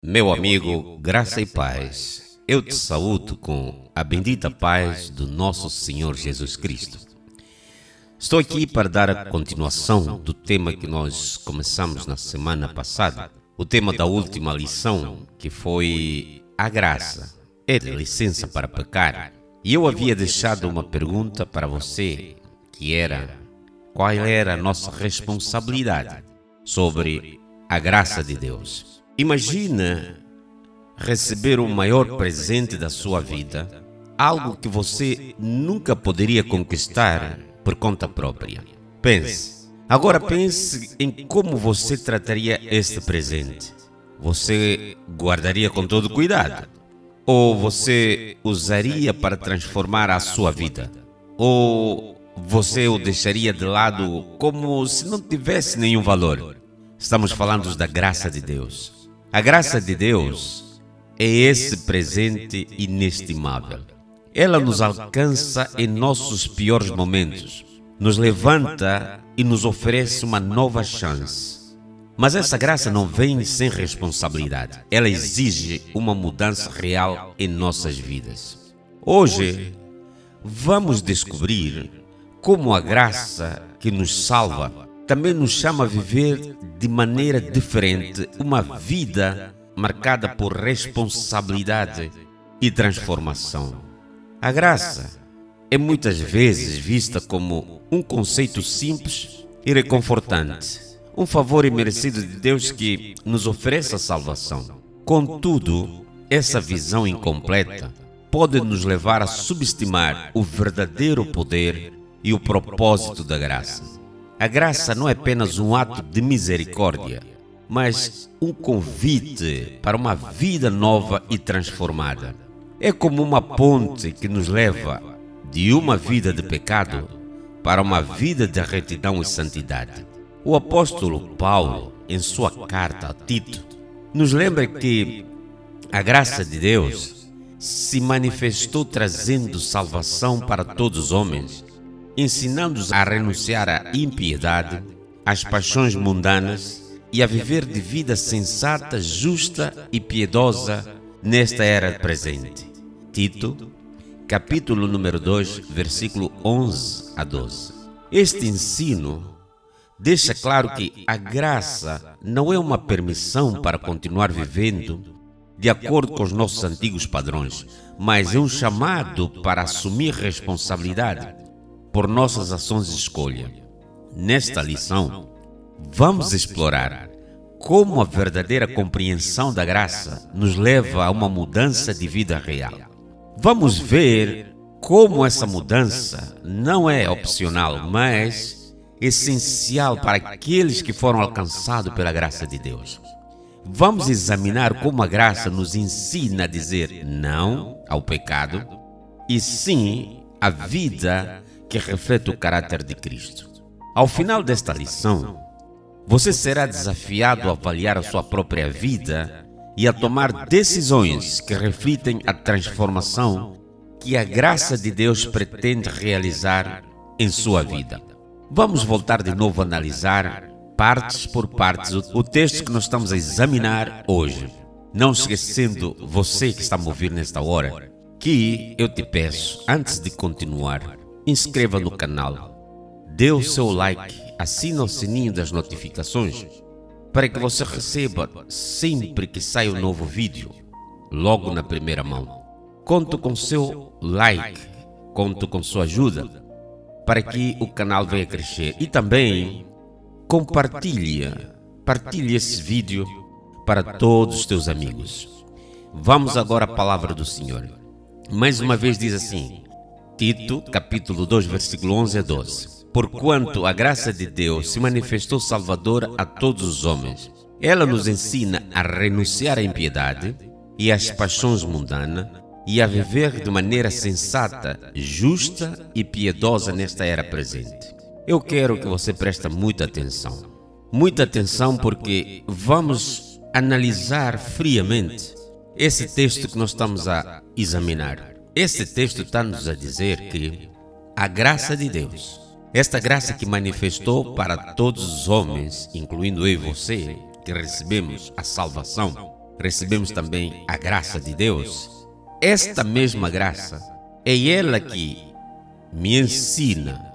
Meu amigo, graça e paz, eu te saúdo com a bendita paz do nosso Senhor Jesus Cristo. Estou aqui para dar a continuação do tema que nós começamos na semana passada, o tema da última lição, que foi a graça, é licença para pecar. E eu havia deixado uma pergunta para você, que era: qual era a nossa responsabilidade sobre a graça de Deus? Imagina receber o maior presente da sua vida, algo que você nunca poderia conquistar por conta própria. Agora pense em como você trataria este presente. Você guardaria com todo cuidado? Ou você usaria para transformar a sua vida? Ou você o deixaria de lado como se não tivesse nenhum valor? Estamos falando da graça de Deus. A graça de Deus é esse presente inestimável. Ela nos alcança em nossos piores momentos, nos levanta e nos oferece uma nova chance. Mas essa graça não vem sem responsabilidade. Ela exige uma mudança real em nossas vidas. Hoje, vamos descobrir como a graça que nos salva também nos chama a viver de maneira diferente uma vida marcada por responsabilidade e transformação. A graça é muitas vezes vista como um conceito simples e reconfortante, um favor imerecido de Deus que nos oferece a salvação. Contudo, essa visão incompleta pode nos levar a subestimar o verdadeiro poder e o propósito da graça. A graça não é apenas um ato de misericórdia, mas um convite para uma vida nova e transformada. É como uma ponte que nos leva de uma vida de pecado para uma vida de retidão e santidade. O apóstolo Paulo, em sua carta a Tito, nos lembra que a graça de Deus se manifestou trazendo salvação para todos os homens, ensinando-os a renunciar à impiedade, às paixões mundanas e a viver de vida sensata, justa e piedosa nesta era presente. Tito, capítulo número 2, versículo 11 a 12. Este ensino deixa claro que a graça não é uma permissão para continuar vivendo de acordo com os nossos antigos padrões, mas é um chamado para assumir responsabilidade por nossas ações de escolha. Nesta lição, vamos explorar como a verdadeira compreensão da graça nos leva a uma mudança de vida real. Vamos ver como essa mudança não é opcional, mas essencial para aqueles que foram alcançados pela graça de Deus. Vamos examinar como a graça nos ensina a dizer não ao pecado e sim à vida que reflete o caráter de Cristo. Ao final desta lição, você será desafiado a avaliar a sua própria vida e a tomar decisões que refletem a transformação que a graça de Deus pretende realizar em sua vida. Vamos voltar de novo a analisar, partes por partes, o texto que nós estamos a examinar hoje. Não esquecendo, você que está a me ouvir nesta hora, que eu te peço, antes de continuar, inscreva no canal, dê o seu like, assine o sininho das notificações para que você receba sempre que saia um novo vídeo, logo na primeira mão. Conto com seu like, conto com sua ajuda para que o canal venha crescer e também partilhe esse vídeo para todos os teus amigos. Vamos agora à palavra do Senhor. Mais uma vez diz assim, Tito, capítulo 2, versículo 11 a 12. Porquanto a graça de Deus se manifestou salvadora a todos os homens. Ela nos ensina a renunciar à impiedade e às paixões mundanas e a viver de maneira sensata, justa e piedosa nesta era presente. Eu quero que você preste muita atenção porque vamos analisar friamente esse texto que nós estamos a examinar. Esse texto está-nos a dizer que a graça de Deus, esta graça que manifestou para todos os homens, incluindo eu e você, que recebemos a salvação, recebemos também a graça de Deus. Esta mesma graça é ela que me ensina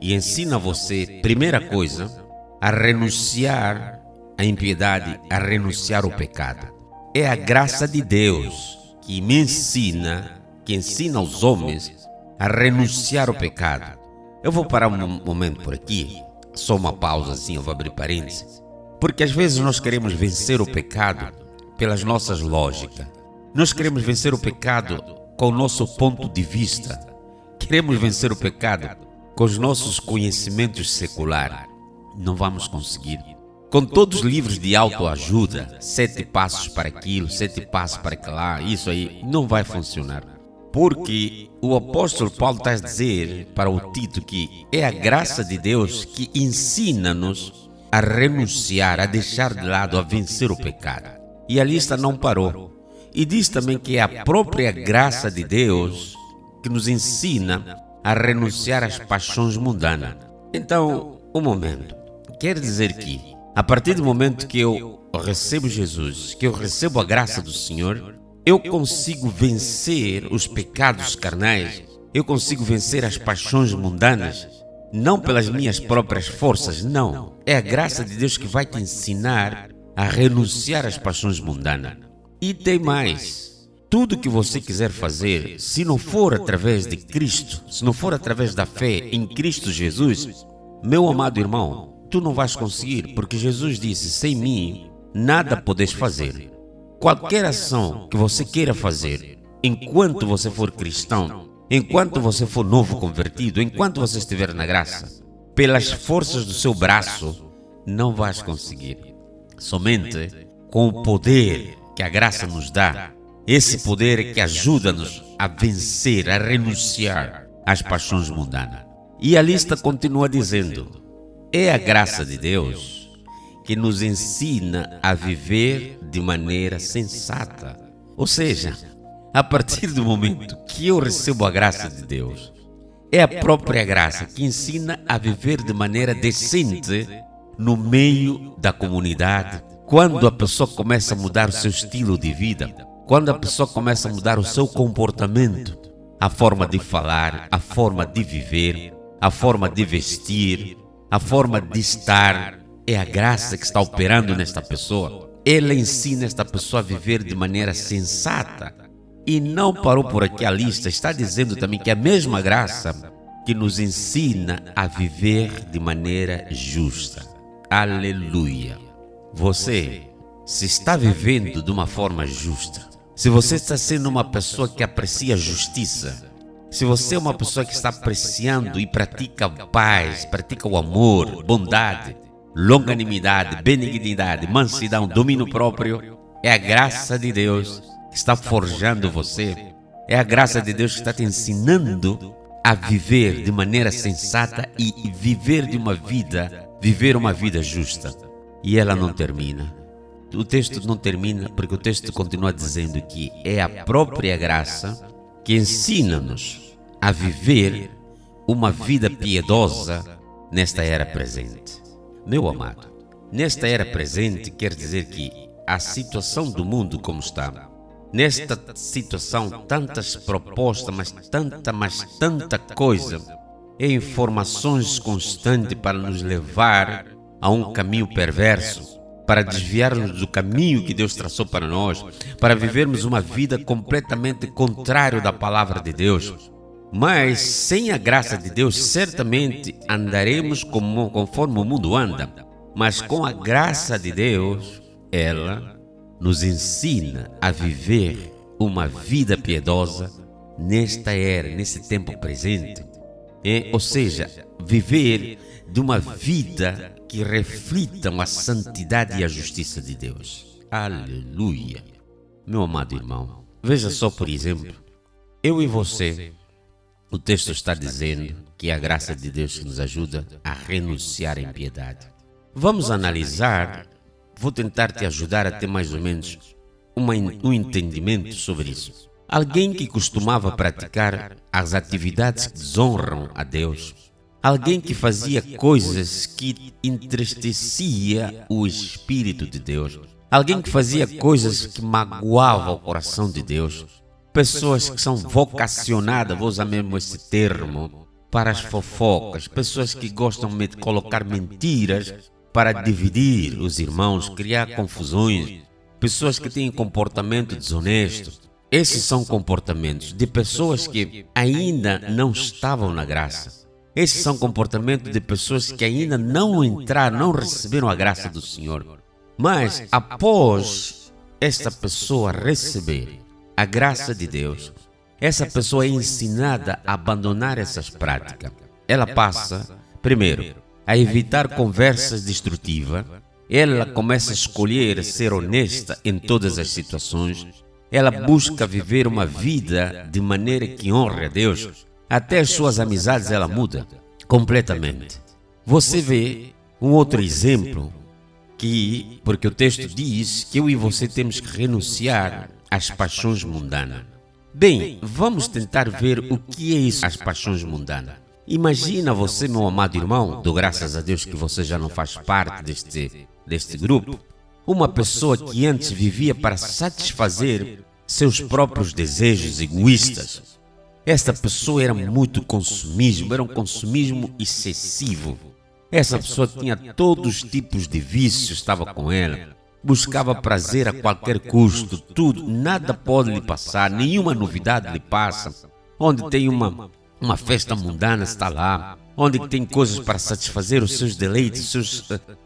e ensina você, primeira coisa, a renunciar à impiedade, a renunciar ao pecado. É a graça de Deus que me ensina, que ensina aos homens a renunciar ao pecado. Eu vou parar um momento por aqui, só uma pausa assim, eu vou abrir parênteses, porque às vezes nós queremos vencer o pecado pelas nossas lógicas. Nós queremos vencer o pecado com o nosso ponto de vista. Queremos vencer o pecado com os nossos conhecimentos seculares. Não vamos conseguir. Com todos os livros de autoajuda, 7 passos para aquilo, 7 passos para aquilo, isso aí, não vai funcionar. Porque o apóstolo Paulo está a dizer para o Tito que é a graça de Deus que ensina-nos a renunciar, a deixar de lado, a vencer o pecado. E a lista não parou. E diz também que é a própria graça de Deus que nos ensina a renunciar às paixões mundanas. Então, um momento. Quer dizer que, a partir do momento que eu recebo Jesus, que eu recebo a graça do Senhor, eu consigo vencer os pecados carnais, eu consigo vencer as paixões mundanas, não pelas minhas próprias forças, não. É a graça de Deus que vai te ensinar a renunciar às paixões mundanas. E tem mais. Tudo que você quiser fazer, se não for através de Cristo, se não for através da fé em Cristo Jesus, meu amado irmão, tu não vais conseguir, porque Jesus disse, sem mim, nada podes fazer. Qualquer ação que você queira fazer, enquanto você for cristão, enquanto você for novo convertido, enquanto você estiver na graça, pelas forças do seu braço, não vais conseguir. Somente com o poder que a graça nos dá, esse poder que ajuda-nos a vencer, a renunciar às paixões mundanas. E a lista continua dizendo, é a graça de Deus que nos ensina a viver de maneira sensata. Ou seja, a partir do momento que eu recebo a graça de Deus, é a própria graça que ensina a viver de maneira decente no meio da comunidade. Quando a pessoa começa a mudar o seu estilo de vida, quando a pessoa começa a mudar o seu comportamento, a forma de falar, a forma de viver, a forma de vestir, a forma de estar, é a graça que está operando nesta pessoa. Ela ensina esta pessoa a viver de maneira sensata. E não parou por aqui a lista, está dizendo também que é a mesma graça que nos ensina a viver de maneira justa. Aleluia! Você, se está vivendo de uma forma justa, se você está sendo uma pessoa que aprecia a justiça, se você é uma pessoa que está apreciando e pratica paz, pratica o amor, bondade, longanimidade, benignidade, mansidão, domínio próprio, é a graça de Deus que está forjando você, é a graça de Deus que está te ensinando a viver de maneira sensata e viver uma vida justa. E ela não termina. O texto não termina porque o texto continua dizendo que é a própria graça que ensina-nos a viver uma vida piedosa nesta era presente. Meu amado, nesta era presente quer dizer que a situação do mundo como está, nesta situação tantas propostas, mas tanta coisa, é informações constantes para nos levar a um caminho perverso, para desviar-nos do caminho que Deus traçou para nós, para vivermos uma vida completamente contrária da palavra de Deus. Mas sem a graça de Deus, certamente andaremos conforme o mundo anda. Mas com a graça de Deus, ela nos ensina a viver uma vida piedosa nesta era, nesse tempo presente. Ou seja, viver de uma vida que reflitam a santidade e a justiça de Deus. Aleluia! Meu amado irmão, veja só, por exemplo, eu e você, o texto está dizendo que é a graça de Deus que nos ajuda a renunciar à impiedade. Vamos analisar, vou tentar te ajudar a ter mais ou menos um entendimento sobre isso. Alguém que costumava praticar as atividades que desonram a Deus, alguém que fazia coisas que entristecia o Espírito de Deus, alguém que fazia coisas que magoavam o coração de Deus, pessoas que são vocacionadas, vou usar mesmo esse termo, para as fofocas, pessoas que gostam de colocar mentiras para dividir os irmãos, criar confusões, pessoas que têm comportamento desonesto. Esses são comportamentos de pessoas que ainda não estavam na graça. Esses são comportamentos de pessoas que ainda não entraram, não receberam a graça do Senhor. Mas após esta pessoa receber a graça de Deus, essa pessoa é ensinada a abandonar essas práticas. Ela passa, primeiro, a evitar conversas destrutivas. Ela começa a escolher ser honesta em todas as situações. Ela busca viver uma vida de maneira que honre a Deus. Até as suas amizades ela muda completamente. Você vê um outro exemplo porque o texto diz que eu e você temos que renunciar às paixões mundanas. Bem, vamos tentar ver o que é isso, as paixões mundanas. Imagina você, meu amado irmão, dou graças a Deus que você já não faz parte deste grupo, uma pessoa que antes vivia para satisfazer seus próprios desejos egoístas. Esta pessoa era muito consumismo, era um consumismo excessivo. Essa pessoa tinha todos os tipos de vícios, estava com ela. Buscava prazer a qualquer custo, tudo, nada pode lhe passar, nenhuma novidade lhe passa. Onde tem uma festa mundana, está lá. Onde tem coisas para satisfazer os seus deleites,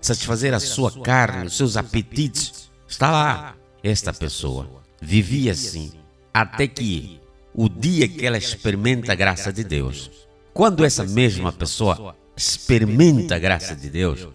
satisfazer a sua carne, os seus apetites, está lá. Esta pessoa vivia assim, até que o dia que ela experimenta a graça de Deus. Quando essa mesma pessoa experimenta a graça de Deus,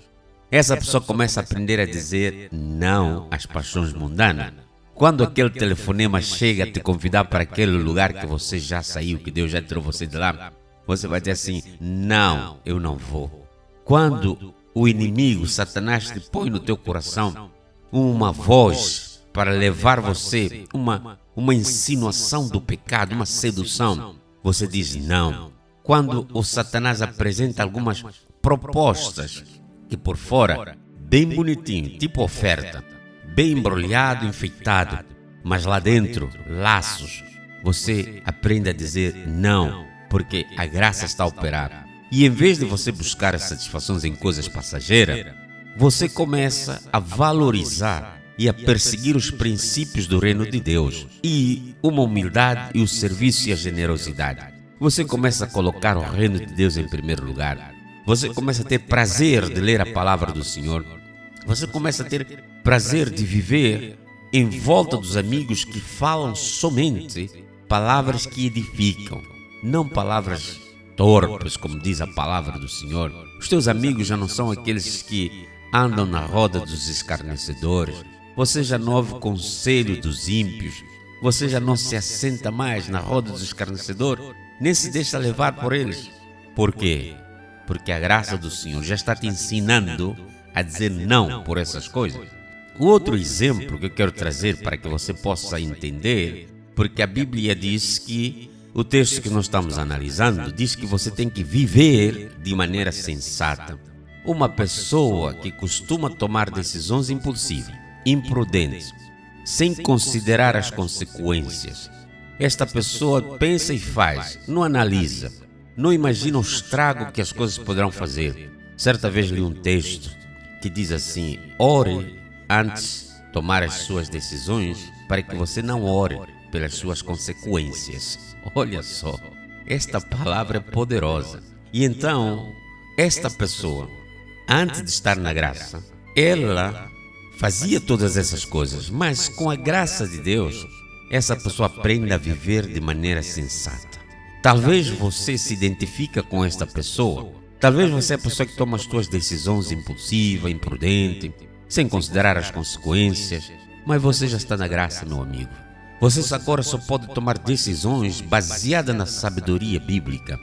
essa pessoa começa a aprender a dizer não às paixões mundanas. Quando aquele telefonema chega a te convidar para aquele lugar que você já saiu, que Deus já tirou você de lá, você vai dizer assim, não, eu não vou. Quando o inimigo, Satanás, te põe no teu coração uma voz para levar você, uma insinuação do pecado, uma sedução, você diz não. Quando o Satanás apresenta algumas propostas, que por fora, bem bonitinho, tipo oferta, bem embrulhado, enfeitado, mas lá dentro, laços, você aprende a dizer não, porque a graça está a operar. E em vez de você buscar as satisfações em coisas passageiras, você começa a valorizar e a perseguir os princípios do reino de Deus e uma humildade e o serviço e a generosidade. Você começa a colocar o reino de Deus em primeiro lugar. Você começa a ter prazer de ler a palavra do Senhor. Você começa a ter prazer de viver em volta dos amigos que falam somente palavras que edificam, não palavras torpes, como diz a palavra do Senhor. Os teus amigos já não são aqueles que andam na roda dos escarnecedores. Você já não ouve o conselho dos ímpios. Você já não se assenta mais na roda dos escarnecedores, nem se deixa levar por eles. Por quê? Porque a graça do Senhor já está te ensinando a dizer não por essas coisas. O outro exemplo que eu quero trazer para que você possa entender, porque a Bíblia diz que, o texto que nós estamos analisando, diz que você tem que viver de maneira sensata. Uma pessoa que costuma tomar decisões impulsivas, imprudentes, sem considerar as consequências. Esta pessoa pensa e faz, não analisa, não imagina o estrago que as coisas poderão fazer. Certa vez li um texto que diz assim: ore antes de tomar as suas decisões, para que você não ore pelas suas consequências. Olha só, esta palavra é poderosa. E então, esta pessoa, antes de estar na graça, ela fazia todas essas coisas, mas com a graça de Deus, essa pessoa aprende a viver de maneira sensata. Talvez você se identifique com esta pessoa. Talvez você é a pessoa que toma as suas decisões impulsiva, imprudente, sem considerar as consequências, mas você já está na graça, meu amigo. Você agora só pode tomar decisões baseadas na sabedoria bíblica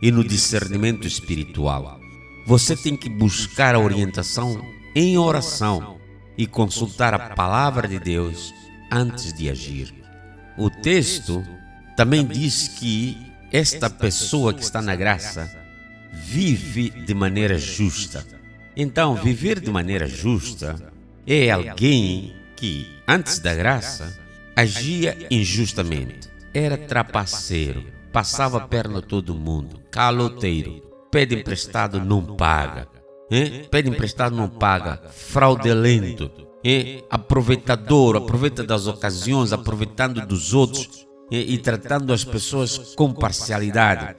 e no discernimento espiritual. Você tem que buscar a orientação em oração e consultar a palavra de Deus antes de agir. O texto também diz que esta pessoa que está na graça vive de maneira justa. Então, viver de maneira justa é alguém que, antes da graça, agia injustamente, era trapaceiro, passava a perna a todo mundo, caloteiro, pede emprestado, não paga, pede emprestado, não paga, fraudulento, aproveitador, aproveita das ocasiões, aproveitando dos outros e tratando as pessoas com parcialidade.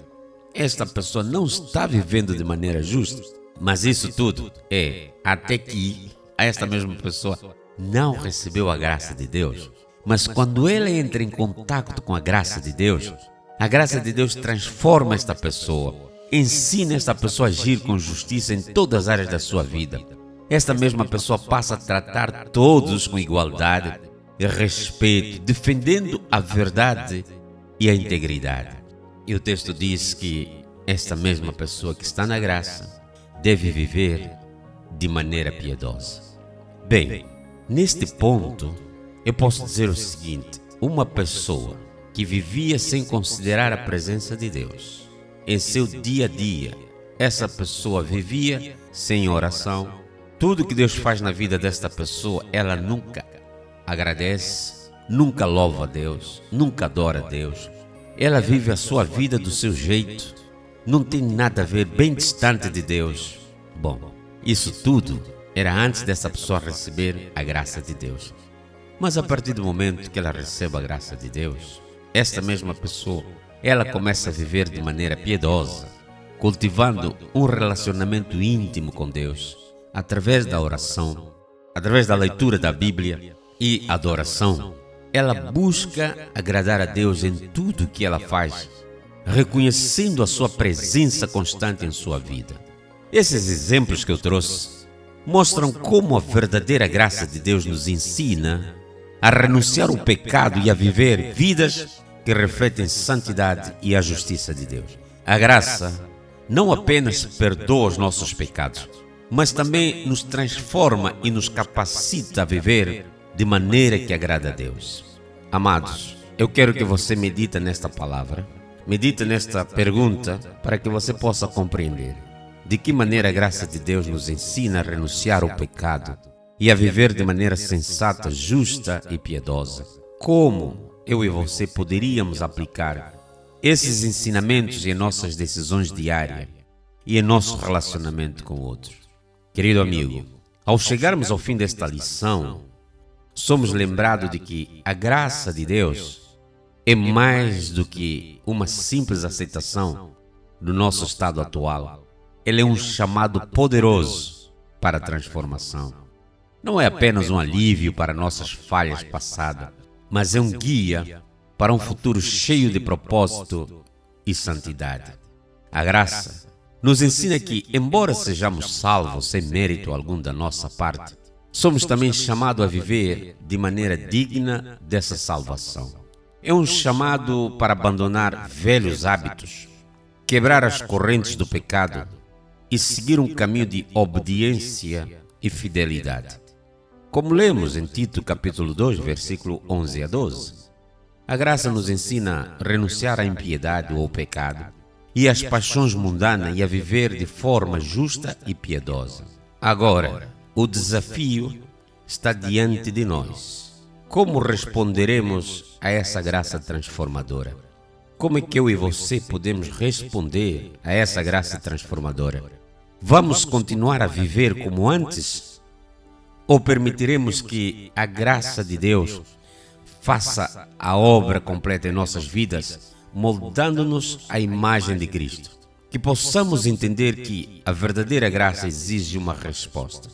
Esta pessoa não está vivendo de maneira justa, mas isso tudo é até que esta mesma pessoa não recebeu a graça de Deus. Mas quando ela entra em contato com a graça de Deus transforma esta pessoa, ensina esta pessoa a agir com justiça em todas as áreas da sua vida. Esta mesma pessoa passa a tratar todos com igualdade e respeito, defendendo a verdade e a integridade. E o texto diz que esta mesma pessoa que está na graça deve viver de maneira piedosa. Bem, neste ponto, eu posso dizer o seguinte: uma pessoa que vivia sem considerar a presença de Deus em seu dia a dia, essa pessoa vivia sem oração. Tudo que Deus faz na vida desta pessoa, ela nunca agradece, nunca louva a Deus, nunca adora a Deus. Ela vive a sua vida do seu jeito, não tem nada a ver, bem distante de Deus. Bom, isso tudo era antes dessa pessoa receber a graça de Deus. Mas a partir do momento que ela recebe a graça de Deus, esta mesma pessoa, ela começa a viver de maneira piedosa, cultivando um relacionamento íntimo com Deus, através da oração, através da leitura da Bíblia e adoração. Ela busca agradar a Deus em tudo que ela faz, reconhecendo a sua presença constante em sua vida. Esses exemplos que eu trouxe mostram como a verdadeira graça de Deus nos ensina a renunciar ao pecado e a viver vidas que refletem santidade e a justiça de Deus. A graça não apenas perdoa os nossos pecados, mas também nos transforma e nos capacita a viver de maneira que agrada a Deus. Amados, eu quero que você medite nesta palavra, medite nesta pergunta para que você possa compreender de que maneira a graça de Deus nos ensina a renunciar ao pecado e a viver de maneira sensata, justa e piedosa. Como eu e você poderíamos aplicar esses ensinamentos em nossas decisões diárias e em nosso relacionamento com outros? Querido amigo, ao chegarmos ao fim desta lição, somos lembrados de que a graça de Deus é mais do que uma simples aceitação do nosso estado atual. Ele é um chamado poderoso para a transformação. Não é apenas um alívio para nossas falhas passadas, mas é um guia para um futuro cheio de propósito e santidade. A graça nos ensina que, embora sejamos salvos sem mérito algum da nossa parte, somos também chamados a viver de maneira digna dessa salvação. É um chamado para abandonar velhos hábitos, quebrar as correntes do pecado e seguir um caminho de obediência e fidelidade. Como lemos em Tito capítulo 2, versículo 11 a 12, a graça nos ensina a renunciar à impiedade ou ao pecado e às paixões mundanas e a viver de forma justa e piedosa. Agora, o desafio está diante de nós. Como responderemos a essa graça transformadora? Como é que eu e você podemos responder a essa graça transformadora? Vamos continuar a viver como antes? Ou permitiremos que a graça de Deus faça a obra completa em nossas vidas, moldando-nos à imagem de Cristo? Que possamos entender que a verdadeira graça exige uma resposta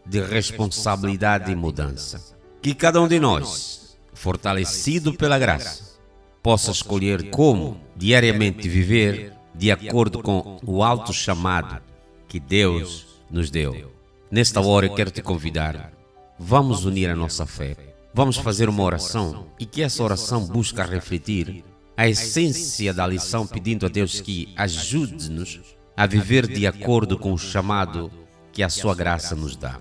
de responsabilidade e mudança. Que cada um de nós, fortalecido pela graça, possa escolher como diariamente viver de acordo com o alto chamado que Deus nos deu. Nesta hora eu quero te convidar, vamos unir a nossa fé, vamos fazer uma oração e que essa oração busque refletir a essência da lição, pedindo a Deus que ajude-nos a viver de acordo com o chamado que a sua graça nos dá.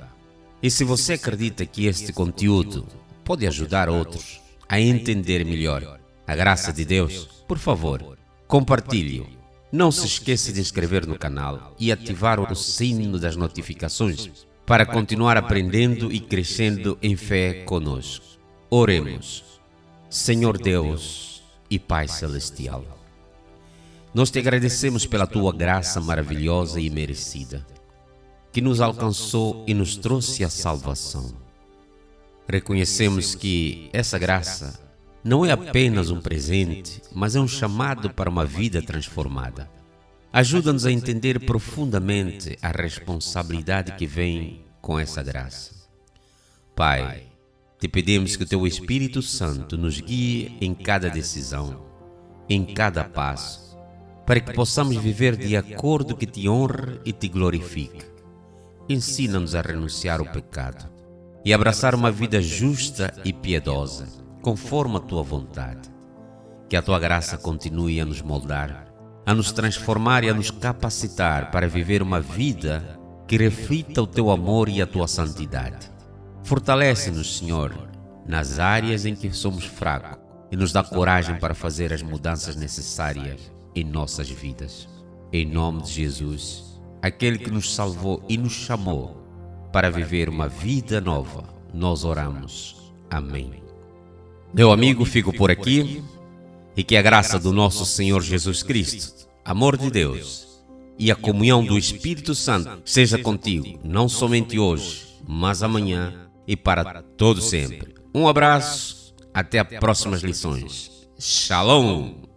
E se você acredita que este conteúdo pode ajudar outros a entender melhor a graça de Deus, por favor, compartilhe-o. Não se esqueça de inscrever no canal e ativar o sino das notificações para continuar aprendendo e crescendo em fé conosco. Oremos. Senhor Deus e Pai Celestial, nós te agradecemos pela tua graça maravilhosa e merecida, que nos alcançou e nos trouxe a salvação. Reconhecemos que essa graça não é apenas um presente, mas é um chamado para uma vida transformada. Ajuda-nos a entender profundamente a responsabilidade que vem com essa graça. Pai, te pedimos que o teu Espírito Santo nos guie em cada decisão, em cada passo, para que possamos viver de acordo que te honre e te glorifique. Ensina-nos a renunciar ao pecado e abraçar uma vida justa e piedosa, conforme a tua vontade. Que a tua graça continue a nos moldar, a nos transformar e a nos capacitar para viver uma vida que reflita o teu amor e a tua santidade. Fortalece-nos, Senhor, nas áreas em que somos fracos e nos dá coragem para fazer as mudanças necessárias em nossas vidas. Em nome de Jesus, aquele que nos salvou e nos chamou para viver uma vida nova, nós oramos. Amém. Meu amigo, fico por aqui e que a graça do nosso Senhor Jesus Cristo, amor de Deus e a comunhão do Espírito Santo seja contigo, não somente hoje, mas amanhã e para todo sempre. Um abraço, até as próximas lições. Shalom!